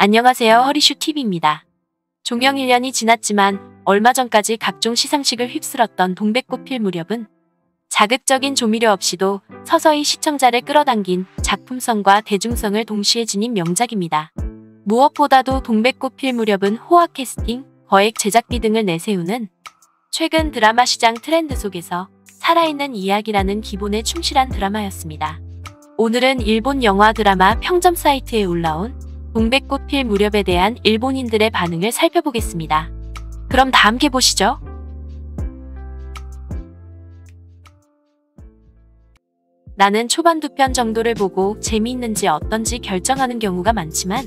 안녕하세요. 허리슈TV입니다. 종영 1년이 지났지만 얼마 전까지 각종 시상식을 휩쓸었던 동백꽃 필 무렵은 자극적인 조미료 없이도 서서히 시청자를 끌어당긴 작품성과 대중성을 동시에 지닌 명작입니다. 무엇보다도 동백꽃 필 무렵은 호화 캐스팅, 거액 제작비 등을 내세우는 최근 드라마 시장 트렌드 속에서 살아있는 이야기라는 기본에 충실한 드라마였습니다. 오늘은 일본 영화 드라마 평점 사이트에 올라온 동백꽃 필 무렵에 대한 일본인들의 반응을 살펴보겠습니다. 그럼 다 함께 보시죠. 나는 초반 2편 정도를 보고 재미있는지 어떤지 결정하는 경우가 많지만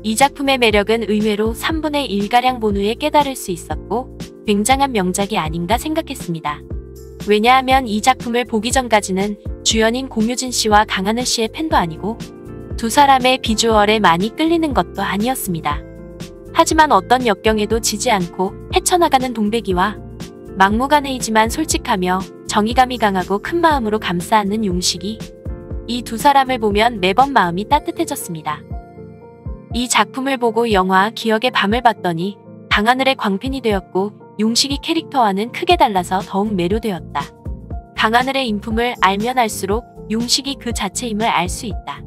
이 작품의 매력은 의외로 3분의 1가량 본 후에 깨달을 수 있었고 굉장한 명작이 아닌가 생각했습니다. 왜냐하면 이 작품을 보기 전까지는 주연인 공효진 씨와 강하늘 씨의 팬도 아니고 두 사람의 비주얼에 많이 끌리는 것도 아니었습니다. 하지만 어떤 역경에도 지지 않고 헤쳐나가는 동백이와 막무가내이지만 솔직하며 정의감이 강하고 큰 마음으로 감싸 안는 용식이, 이 두 사람을 보면 매번 마음이 따뜻해졌습니다. 이 작품을 보고 영화 기억의 밤을 봤더니 강하늘의 광팬이 되었고 용식이 캐릭터와는 크게 달라서 더욱 매료되었다. 강하늘의 인품을 알면 알수록 용식이 그 자체임을 알 수 있다.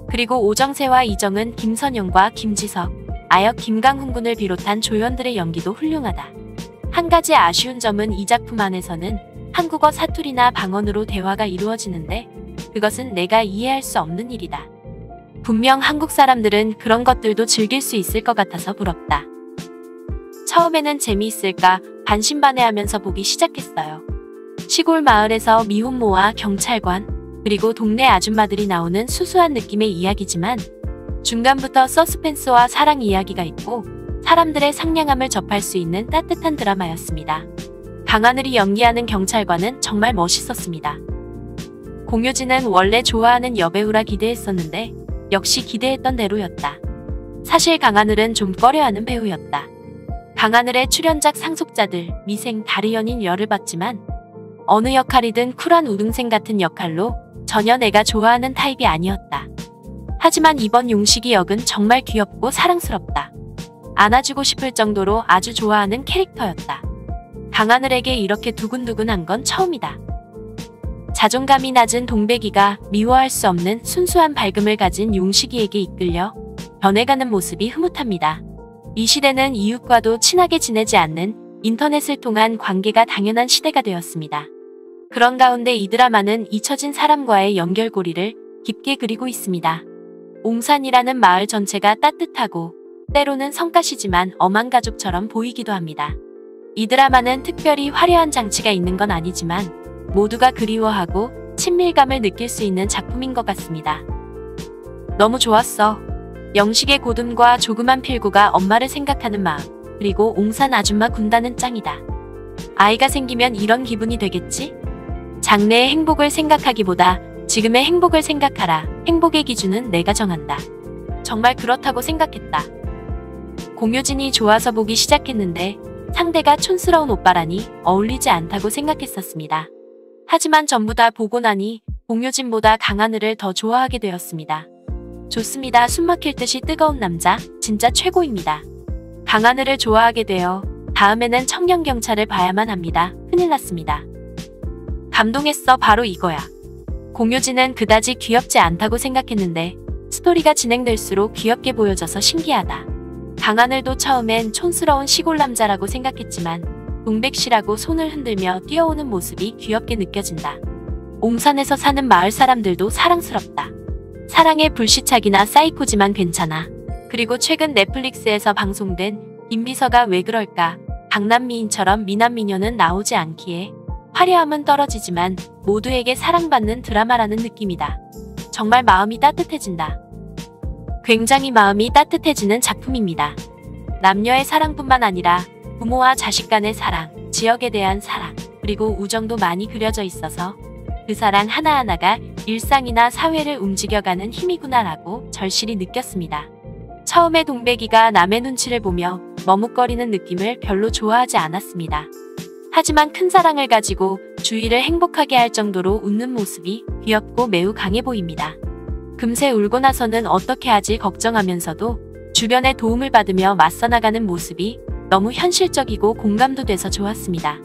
그리고 오정세와 이정은, 김선영과 김지석, 아역 김강훈 군을 비롯한 조연들의 연기도 훌륭하다. 한 가지 아쉬운 점은 이 작품 안에서는 한국어 사투리나 방언으로 대화가 이루어지는데 그것은 내가 이해할 수 없는 일이다. 분명 한국 사람들은 그런 것들도 즐길 수 있을 것 같아서 부럽다. 처음에는 재미있을까 반신반의하면서 보기 시작했어요. 시골 마을에서 미혼모와 경찰관, 그리고 동네 아줌마들이 나오는 수수한 느낌의 이야기지만 중간부터 서스펜스와 사랑 이야기가 있고 사람들의 상냥함을 접할 수 있는 따뜻한 드라마였습니다. 강하늘이 연기하는 경찰관은 정말 멋있었습니다. 공효진은 원래 좋아하는 여배우라 기대했었는데 역시 기대했던 대로였다. 사실 강하늘은 좀 꺼려하는 배우였다. 강하늘의 출연작 상속자들, 미생, 다리 연인 열을 받지만 어느 역할이든 쿨한 우등생 같은 역할로 전혀 내가 좋아하는 타입이 아니었다. 하지만 이번 용식이 역은 정말 귀엽고 사랑스럽다. 안아주고 싶을 정도로 아주 좋아하는 캐릭터였다. 강하늘에게 이렇게 두근두근한 건 처음이다. 자존감이 낮은 동백이가 미워할 수 없는 순수한 밝음을 가진 용식이에게 이끌려 변해가는 모습이 흐뭇합니다. 이 시대는 이웃과도 친하게 지내지 않는 인터넷을 통한 관계가 당연한 시대가 되었습니다. 그런 가운데 이 드라마는 잊혀진 사람과의 연결고리를 깊게 그리고 있습니다. 옹산이라는 마을 전체가 따뜻하고 때로는 성가시지만 엄한 가족처럼 보이기도 합니다. 이 드라마는 특별히 화려한 장치가 있는 건 아니지만 모두가 그리워하고 친밀감을 느낄 수 있는 작품인 것 같습니다. 너무 좋았어. 영식의 고듬과 조그만 필구가 엄마를 생각하는 마음, 그리고 옹산 아줌마 군단은 짱이다. 아이가 생기면 이런 기분이 되겠지? 장래의 행복을 생각하기보다 지금의 행복을 생각하라. 행복의 기준은 내가 정한다. 정말 그렇다고 생각했다. 공효진이 좋아서 보기 시작했는데 상대가 촌스러운 오빠라니 어울리지 않다고 생각했었습니다. 하지만 전부 다 보고 나니 공효진보다 강하늘을 더 좋아하게 되었습니다. 좋습니다. 숨막힐 듯이 뜨거운 남자, 진짜 최고입니다. 강하늘을 좋아하게 되어 다음에는 청년경찰을 봐야만 합니다. 큰일 났습니다. 감동했어. 바로 이거야. 공효진은 그다지 귀엽지 않다고 생각했는데 스토리가 진행될수록 귀엽게 보여져서 신기하다. 강하늘도 처음엔 촌스러운 시골 남자라고 생각했지만 동백씨라고 손을 흔들며 뛰어오는 모습이 귀엽게 느껴진다. 옹산에서 사는 마을 사람들도 사랑스럽다. 사랑의 불시착이나 사이코지만 괜찮아. 그리고 최근 넷플릭스에서 방송된 김비서가 왜 그럴까, 강남미인처럼 미남미녀는 나오지 않기에 화려함은 떨어지지만 모두에게 사랑받는 드라마라는 느낌이다. 정말 마음이 따뜻해진다. 굉장히 마음이 따뜻해지는 작품입니다. 남녀의 사랑뿐만 아니라 부모와 자식 간의 사랑, 지역에 대한 사랑, 그리고 우정도 많이 그려져 있어서 그 사랑 하나하나가 일상이나 사회를 움직여가는 힘이구나라고 절실히 느꼈습니다. 처음에 동백이가 남의 눈치를 보며 머뭇거리는 느낌을 별로 좋아하지 않았습니다. 하지만 큰 사랑을 가지고 주위를 행복하게 할 정도로 웃는 모습이 귀엽고 매우 강해 보입니다. 금세 울고 나서는 어떻게 하지 걱정하면서도 주변의 도움을 받으며 맞서 나가는 모습이 너무 현실적이고 공감도 돼서 좋았습니다.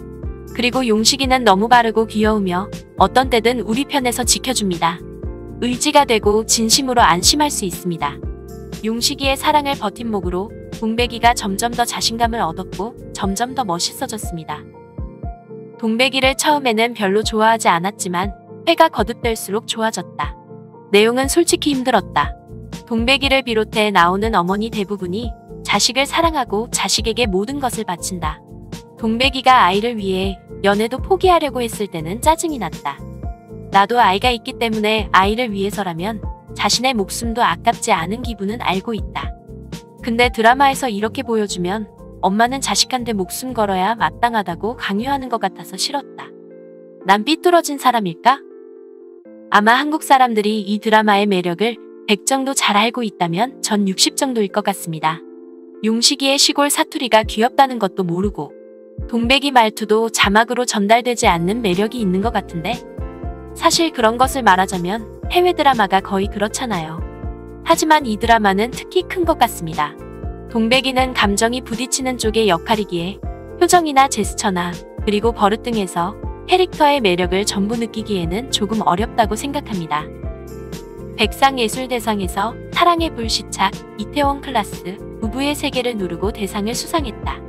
그리고 용식이는 너무 바르고 귀여우며 어떤 때든 우리 편에서 지켜줍니다. 의지가 되고 진심으로 안심할 수 있습니다. 용식이의 사랑을 버팀목으로 동백이가 점점 더 자신감을 얻었고 점점 더 멋있어졌습니다. 동백이를 처음에는 별로 좋아하지 않았지만 회가 거듭될수록 좋아졌다. 내용은 솔직히 힘들었다. 동백이를 비롯해 나오는 어머니 대부분이 자식을 사랑하고 자식에게 모든 것을 바친다. 동백이가 아이를 위해 연애도 포기하려고 했을 때는 짜증이 났다. 나도 아이가 있기 때문에 아이를 위해서라면 자신의 목숨도 아깝지 않은 기분은 알고 있다. 근데 드라마에서 이렇게 보여주면 엄마는 자식한테 목숨 걸어야 마땅하다고 강요하는 것 같아서 싫었다. 난 삐뚤어진 사람일까? 아마 한국 사람들이 이 드라마의 매력을 100 정도 잘 알고 있다면 전 60 정도일 것 같습니다. 용식이의 시골 사투리가 귀엽다는 것도 모르고 동백이 말투도 자막으로 전달되지 않는 매력이 있는 것 같은데 사실 그런 것을 말하자면 해외 드라마가 거의 그렇잖아요. 하지만 이 드라마는 특히 큰 것 같습니다. 동백이는 감정이 부딪히는 쪽의 역할이기에 표정이나 제스처나 그리고 버릇 등에서 캐릭터의 매력을 전부 느끼기에는 조금 어렵다고 생각합니다. 백상예술대상에서 사랑의 불시착, 이태원 클라스, 부부의 세계를 누르고 대상을 수상했다.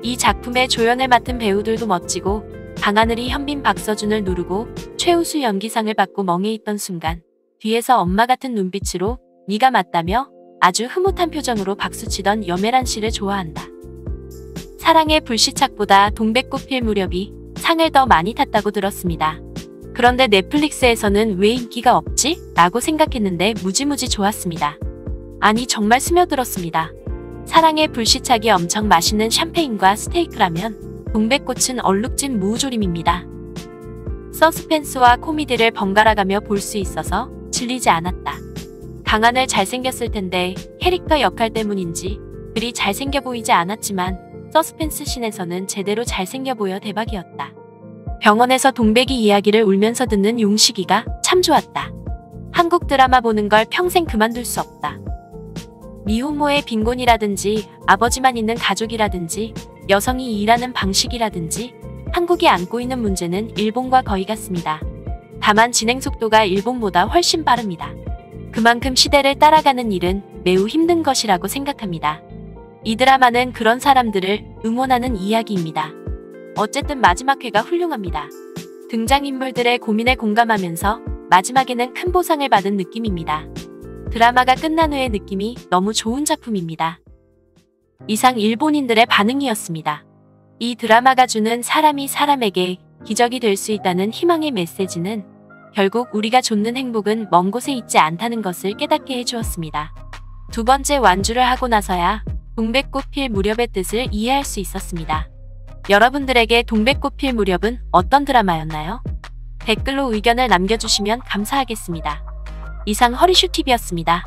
이 작품의 조연을 맡은 배우들도 멋지고 강하늘이 현빈 박서준을 누르고 최우수 연기상을 받고 멍해있던 순간 뒤에서 엄마 같은 눈빛으로 네가 맞다며 아주 흐뭇한 표정으로 박수치던 여메란 씨를 좋아한다. 사랑의 불시착보다 동백꽃 필 무렵이 상을 더 많이 탔다고 들었습니다. 그런데 넷플릭스에서는 왜 인기가 없지? 라고 생각했는데 무지무지 좋았습니다. 아니 정말 스며들었습니다. 사랑의 불시착이 엄청 맛있는 샴페인과 스테이크라면 동백꽃은 얼룩진 무우조림입니다. 서스펜스와 코미디를 번갈아가며 볼 수 있어서 질리지 않았다. 강하늘 잘생겼을 텐데 캐릭터 역할 때문인지 그리 잘생겨 보이지 않았지만 서스펜스 씬에서는 제대로 잘생겨 보여 대박이었다. 병원에서 동백이 이야기를 울면서 듣는 용식이가 참 좋았다. 한국 드라마 보는 걸 평생 그만둘 수 없다. 미혼모의 빈곤이라든지 아버지만 있는 가족이라든지 여성이 일하는 방식이라든지 한국이 안고 있는 문제는 일본과 거의 같습니다. 다만 진행 속도가 일본보다 훨씬 빠릅니다. 그만큼 시대를 따라가는 일은 매우 힘든 것이라고 생각합니다. 이 드라마는 그런 사람들을 응원하는 이야기입니다. 어쨌든 마지막 회가 훌륭합니다. 등장인물들의 고민에 공감하면서 마지막에는 큰 보상을 받은 느낌입니다. 드라마가 끝난 후의 느낌이 너무 좋은 작품입니다. 이상 일본인들의 반응이었습니다. 이 드라마가 주는 사람이 사람에게 기적이 될 수 있다는 희망의 메시지는 결국 우리가 좇는 행복은 먼 곳에 있지 않다는 것을 깨닫게 해주었습니다. 두 번째 완주를 하고 나서야 동백꽃 필 무렵의 뜻을 이해할 수 있었습니다. 여러분들에게 동백꽃 필 무렵은 어떤 드라마였나요? 댓글로 의견을 남겨주시면 감사하겠습니다. 이상 허리슈TV였습니다.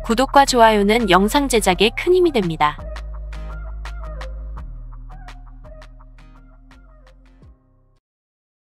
구독과 좋아요는 영상 제작에 큰 힘이 됩니다.